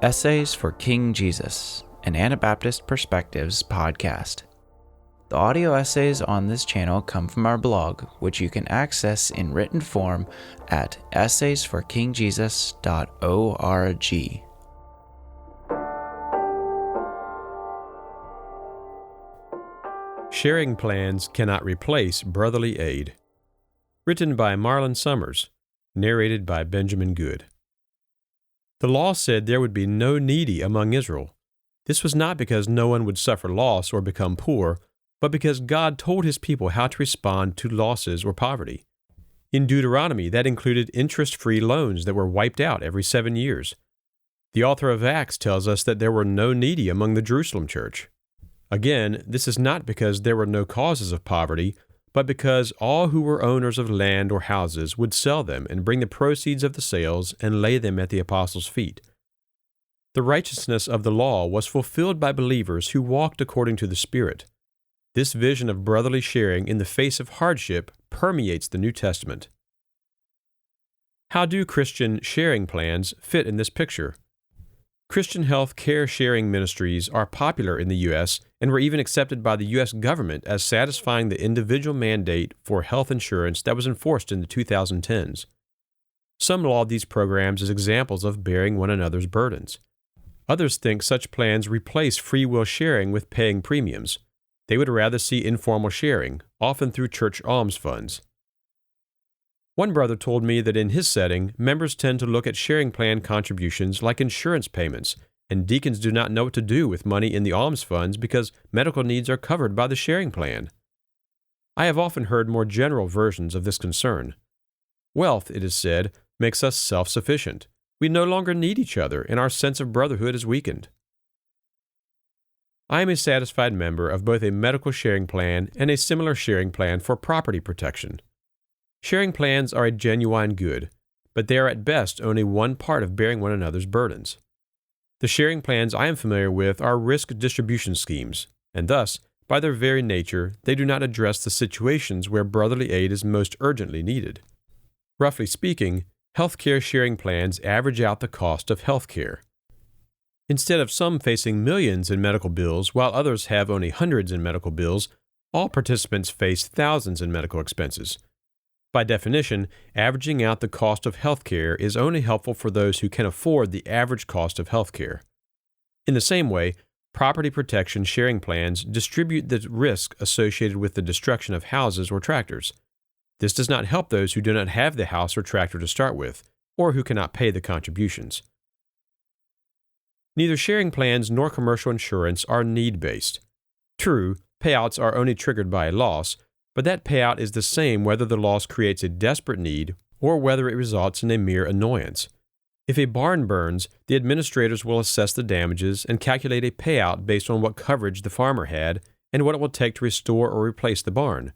Essays for King Jesus, an Anabaptist Perspectives podcast. The audio essays on this channel come from our blog, which you can access in written form at essaysforkingjesus.org. Sharing Plans Cannot Replace Brotherly Aid. Written by Marlin Sommers. Narrated by Benjamin Good. The law said there would be no needy among Israel. This was not because no one would suffer loss or become poor, but because God told His people how to respond to losses or poverty. In Deuteronomy, that included interest-free loans that were wiped out every 7 years. The author of Acts tells us that there were no needy among the Jerusalem church. Again, this is not because there were no causes of poverty, but because all who were owners of land or houses would sell them and bring the proceeds of the sales and lay them at the apostles' feet. The righteousness of the law was fulfilled by believers who walked according to the Spirit. This vision of brotherly sharing in the face of hardship permeates the New Testament. How do Christian sharing plans fit in this picture? Christian health care sharing ministries are popular in the U.S. and were even accepted by the U.S. government as satisfying the individual mandate for health insurance that was enforced in the 2010s. Some laud these programs as examples of bearing one another's burdens. Others think such plans replace free will sharing with paying premiums. They would rather see informal sharing, often through church alms funds. One brother told me that in his setting, members tend to look at sharing plan contributions like insurance payments, and deacons do not know what to do with money in the alms funds because medical needs are covered by the sharing plan. I have often heard more general versions of this concern. Wealth, it is said, makes us self-sufficient. We no longer need each other, and our sense of brotherhood is weakened. I am a satisfied member of both a medical sharing plan and a similar sharing plan for property protection. Sharing plans are a genuine good, but they are at best only one part of bearing one another's burdens. The sharing plans I am familiar with are risk distribution schemes, and thus, by their very nature, they do not address the situations where brotherly aid is most urgently needed. Roughly speaking, healthcare sharing plans average out the cost of healthcare. Instead of some facing millions in medical bills while others have only hundreds in medical bills, all participants face thousands in medical expenses. By definition, averaging out the cost of healthcare is only helpful for those who can afford the average cost of healthcare. In the same way, property protection sharing plans distribute the risk associated with the destruction of houses or tractors. This does not help those who do not have the house or tractor to start with, or who cannot pay the contributions. Neither sharing plans nor commercial insurance are need-based. True, payouts are only triggered by a loss, but that payout is the same whether the loss creates a desperate need or whether it results in a mere annoyance. If a barn burns, the administrators will assess the damages and calculate a payout based on what coverage the farmer had and what it will take to restore or replace the barn.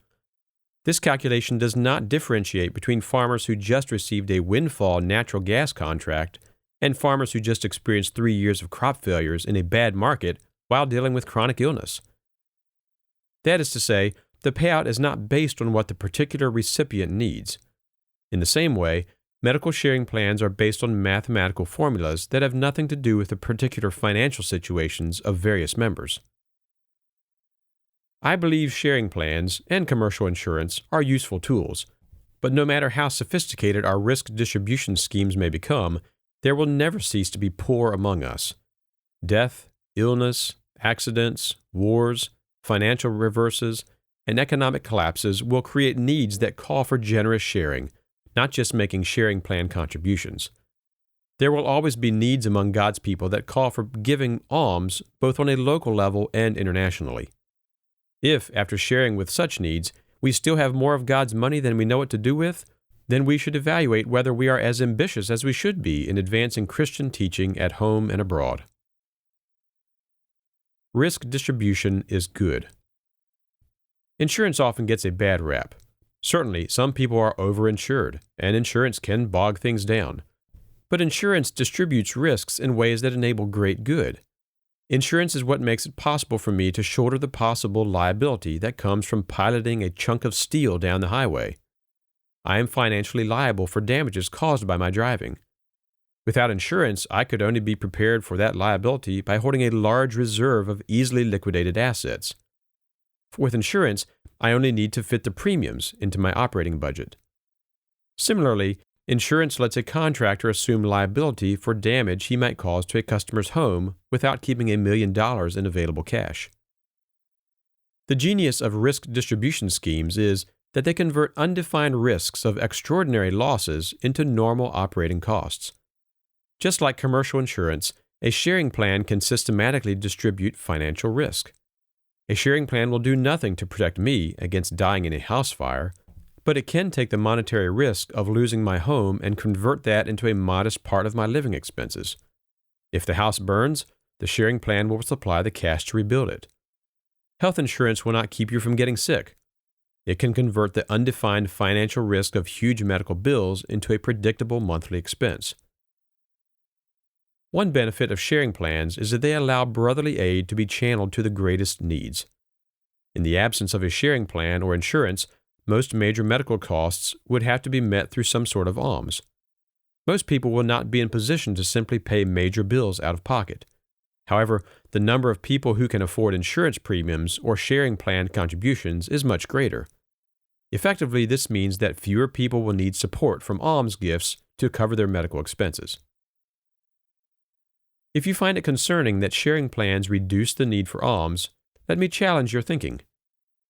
This calculation does not differentiate between farmers who just received a windfall natural gas contract and farmers who just experienced 3 years of crop failures in a bad market while dealing with chronic illness. That is to say, the payout is not based on what the particular recipient needs. In the same way, medical sharing plans are based on mathematical formulas that have nothing to do with the particular financial situations of various members. I believe sharing plans and commercial insurance are useful tools, but no matter how sophisticated our risk distribution schemes may become, there will never cease to be poor among us. Death, illness, accidents, wars, financial reverses, and economic collapses will create needs that call for generous sharing, not just making sharing plan contributions. There will always be needs among God's people that call for giving alms both on a local level and internationally. If, after sharing with such needs, we still have more of God's money than we know what to do with, then we should evaluate whether we are as ambitious as we should be in advancing Christian teaching at home and abroad. Risk distribution is good. Insurance often gets a bad rap. Certainly, some people are overinsured, and insurance can bog things down. But insurance distributes risks in ways that enable great good. Insurance is what makes it possible for me to shoulder the possible liability that comes from piloting a chunk of steel down the highway. I am financially liable for damages caused by my driving. Without insurance, I could only be prepared for that liability by holding a large reserve of easily liquidated assets. With insurance, I only need to fit the premiums into my operating budget. Similarly, insurance lets a contractor assume liability for damage he might cause to a customer's home without keeping $1 million in available cash. The genius of risk distribution schemes is that they convert undefined risks of extraordinary losses into normal operating costs. Just like commercial insurance, a sharing plan can systematically distribute financial risk. A sharing plan will do nothing to protect me against dying in a house fire, but it can take the monetary risk of losing my home and convert that into a modest part of my living expenses. If the house burns, the sharing plan will supply the cash to rebuild it. Health insurance will not keep you from getting sick. It can convert the undefined financial risk of huge medical bills into a predictable monthly expense. One benefit of sharing plans is that they allow brotherly aid to be channeled to the greatest needs. In the absence of a sharing plan or insurance, most major medical costs would have to be met through some sort of alms. Most people will not be in position to simply pay major bills out of pocket. However, the number of people who can afford insurance premiums or sharing plan contributions is much greater. Effectively, this means that fewer people will need support from alms gifts to cover their medical expenses. If you find it concerning that sharing plans reduce the need for alms, let me challenge your thinking.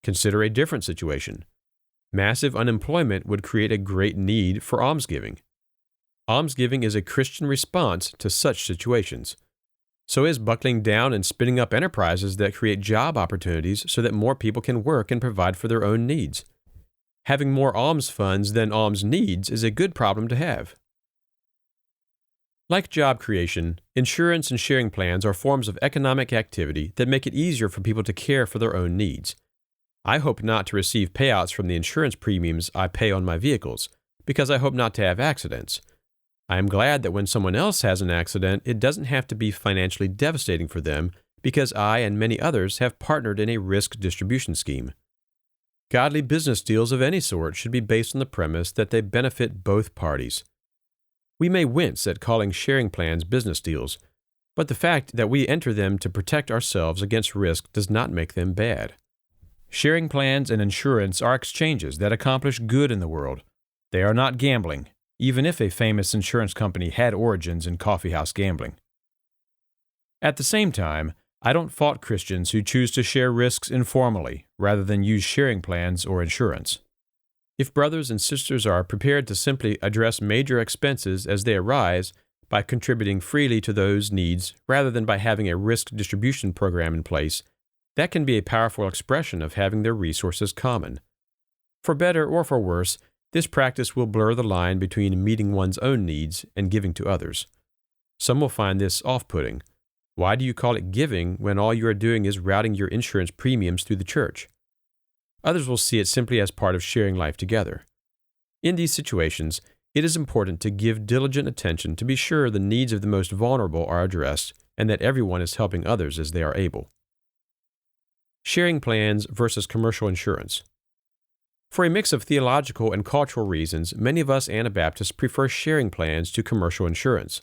Consider a different situation. Massive unemployment would create a great need for almsgiving. Almsgiving is a Christian response to such situations. So is buckling down and spinning up enterprises that create job opportunities so that more people can work and provide for their own needs. Having more alms funds than alms needs is a good problem to have. Like job creation, insurance and sharing plans are forms of economic activity that make it easier for people to care for their own needs. I hope not to receive payouts from the insurance premiums I pay on my vehicles, because I hope not to have accidents. I am glad that when someone else has an accident, it doesn't have to be financially devastating for them, because I and many others have partnered in a risk distribution scheme. Godly business deals of any sort should be based on the premise that they benefit both parties. We may wince at calling sharing plans business deals, but the fact that we enter them to protect ourselves against risk does not make them bad. Sharing plans and insurance are exchanges that accomplish good in the world. They are not gambling, even if a famous insurance company had origins in coffeehouse gambling. At the same time, I don't fault Christians who choose to share risks informally rather than use sharing plans or insurance. If brothers and sisters are prepared to simply address major expenses as they arise by contributing freely to those needs rather than by having a risk distribution program in place, that can be a powerful expression of having their resources common. For better or for worse, this practice will blur the line between meeting one's own needs and giving to others. Some will find this off-putting. Why do you call it giving when all you are doing is routing your insurance premiums through the church? Others will see it simply as part of sharing life together. In these situations, it is important to give diligent attention to be sure the needs of the most vulnerable are addressed and that everyone is helping others as they are able. Sharing plans versus commercial insurance. For a mix of theological and cultural reasons, many of us Anabaptists prefer sharing plans to commercial insurance.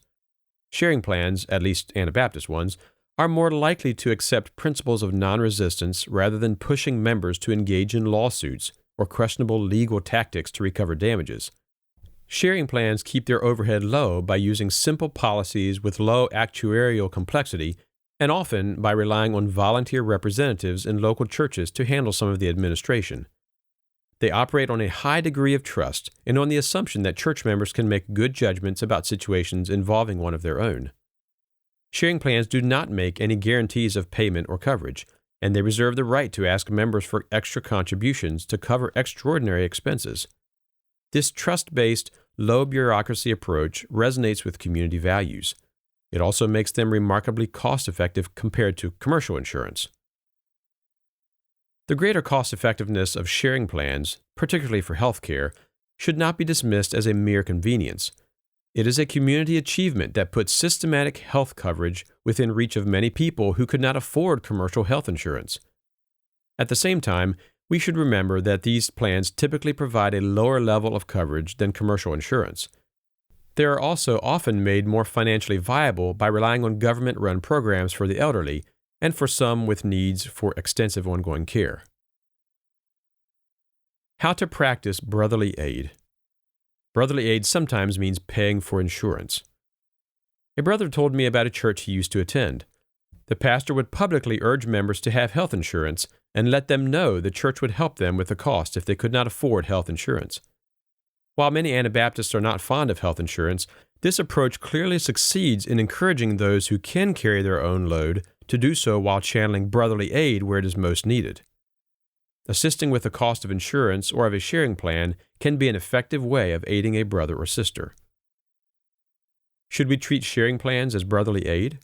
Sharing plans, at least Anabaptist ones, are more likely to accept principles of non-resistance rather than pushing members to engage in lawsuits or questionable legal tactics to recover damages. Sharing plans keep their overhead low by using simple policies with low actuarial complexity and often by relying on volunteer representatives in local churches to handle some of the administration. They operate on a high degree of trust and on the assumption that church members can make good judgments about situations involving one of their own. Sharing plans do not make any guarantees of payment or coverage, and they reserve the right to ask members for extra contributions to cover extraordinary expenses. This trust-based, low-bureaucracy approach resonates with community values. It also makes them remarkably cost-effective compared to commercial insurance. The greater cost-effectiveness of sharing plans, particularly for healthcare, should not be dismissed as a mere convenience. It is a community achievement that puts systematic health coverage within reach of many people who could not afford commercial health insurance. At the same time, we should remember that these plans typically provide a lower level of coverage than commercial insurance. They are also often made more financially viable by relying on government-run programs for the elderly and for some with needs for extensive ongoing care. How to practice brotherly aid. Brotherly aid sometimes means paying for insurance. A brother told me about a church he used to attend. The pastor would publicly urge members to have health insurance and let them know the church would help them with the cost if they could not afford health insurance. While many Anabaptists are not fond of health insurance, this approach clearly succeeds in encouraging those who can carry their own load to do so while channeling brotherly aid where it is most needed. Assisting with the cost of insurance or of a sharing plan can be an effective way of aiding a brother or sister. Should we treat sharing plans as brotherly aid?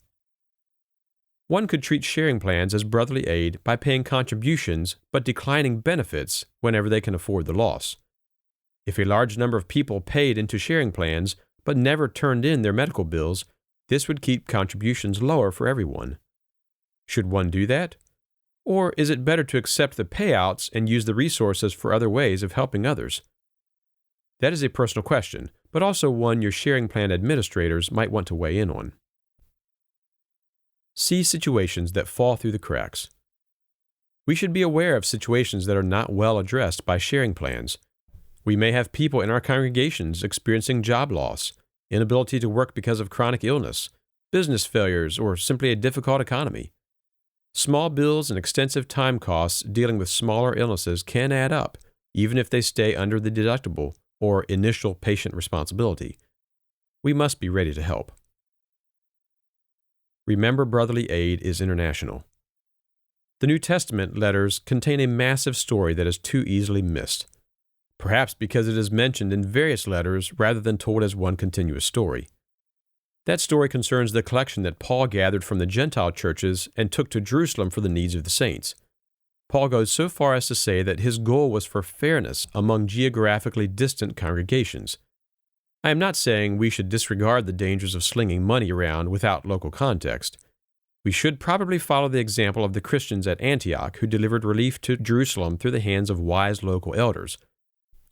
One could treat sharing plans as brotherly aid by paying contributions but declining benefits whenever they can afford the loss. If a large number of people paid into sharing plans but never turned in their medical bills, this would keep contributions lower for everyone. Should one do that? Or is it better to accept the payouts and use the resources for other ways of helping others? That is a personal question, but also one your sharing plan administrators might want to weigh in on. See situations that fall through the cracks. We should be aware of situations that are not well addressed by sharing plans. We may have people in our congregations experiencing job loss, inability to work because of chronic illness, business failures, or simply a difficult economy. Small bills and extensive time costs dealing with smaller illnesses can add up, even if they stay under the deductible or initial patient responsibility. We must be ready to help. Remember, brotherly aid is international. The New Testament letters contain a massive story that is too easily missed, perhaps because it is mentioned in various letters rather than told as one continuous story. That story concerns the collection that Paul gathered from the Gentile churches and took to Jerusalem for the needs of the saints. Paul goes so far as to say that his goal was for fairness among geographically distant congregations. I am not saying we should disregard the dangers of slinging money around without local context. We should probably follow the example of the Christians at Antioch who delivered relief to Jerusalem through the hands of wise local elders.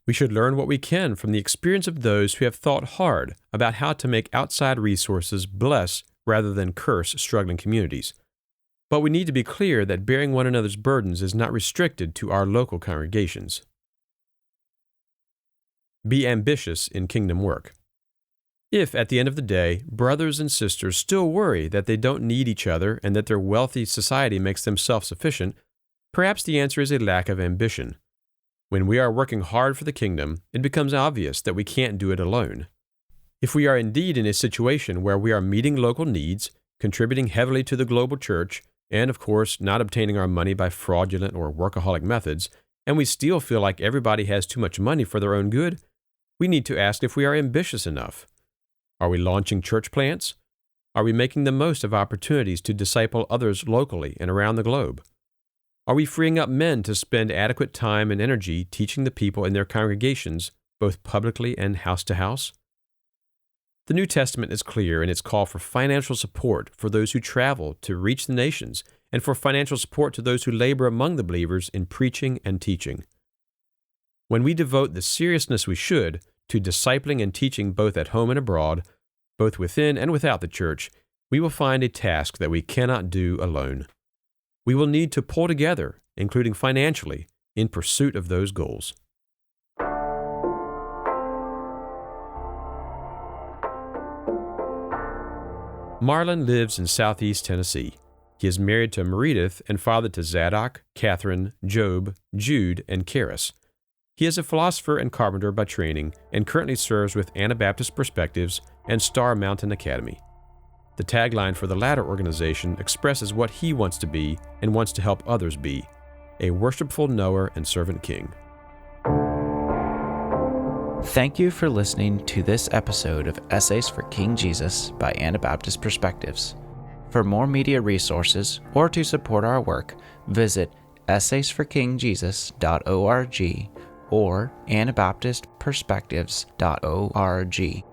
We should learn what we can from the experience of those who have thought hard about how to make outside resources bless rather than curse struggling communities. But we need to be clear that bearing one another's burdens is not restricted to our local congregations. Be ambitious in kingdom work. If, at the end of the day, brothers and sisters still worry that they don't need each other and that their wealthy society makes them self-sufficient, perhaps the answer is a lack of ambition. When we are working hard for the kingdom, it becomes obvious that we can't do it alone. If we are indeed in a situation where we are meeting local needs, contributing heavily to the global church, and of course not obtaining our money by fraudulent or workaholic methods, and we still feel like everybody has too much money for their own good, we need to ask if we are ambitious enough. Are we launching church plants? Are we making the most of opportunities to disciple others locally and around the globe? Are we freeing up men to spend adequate time and energy teaching the people in their congregations, both publicly and house to house? The New Testament is clear in its call for financial support for those who travel to reach the nations and for financial support to those who labor among the believers in preaching and teaching. When we devote the seriousness we should to discipling and teaching both at home and abroad, both within and without the church, we will find a task that we cannot do alone. We will need to pull together, including financially, in pursuit of those goals. Marlin lives in southeast Tennessee. He is married to Meredith and father to Zadok, Catherine, Job, Jude, and Karis. He is a philosopher and carpenter by training and currently serves with Anabaptist Perspectives and Star Mountain Academy. The tagline for the latter organization expresses what he wants to be and wants to help others be, a worshipful knower and servant king. Thank you for listening to this episode of Essays for King Jesus by Anabaptist Perspectives. For more media resources or to support our work, visit essaysforkingjesus.org or anabaptistperspectives.org.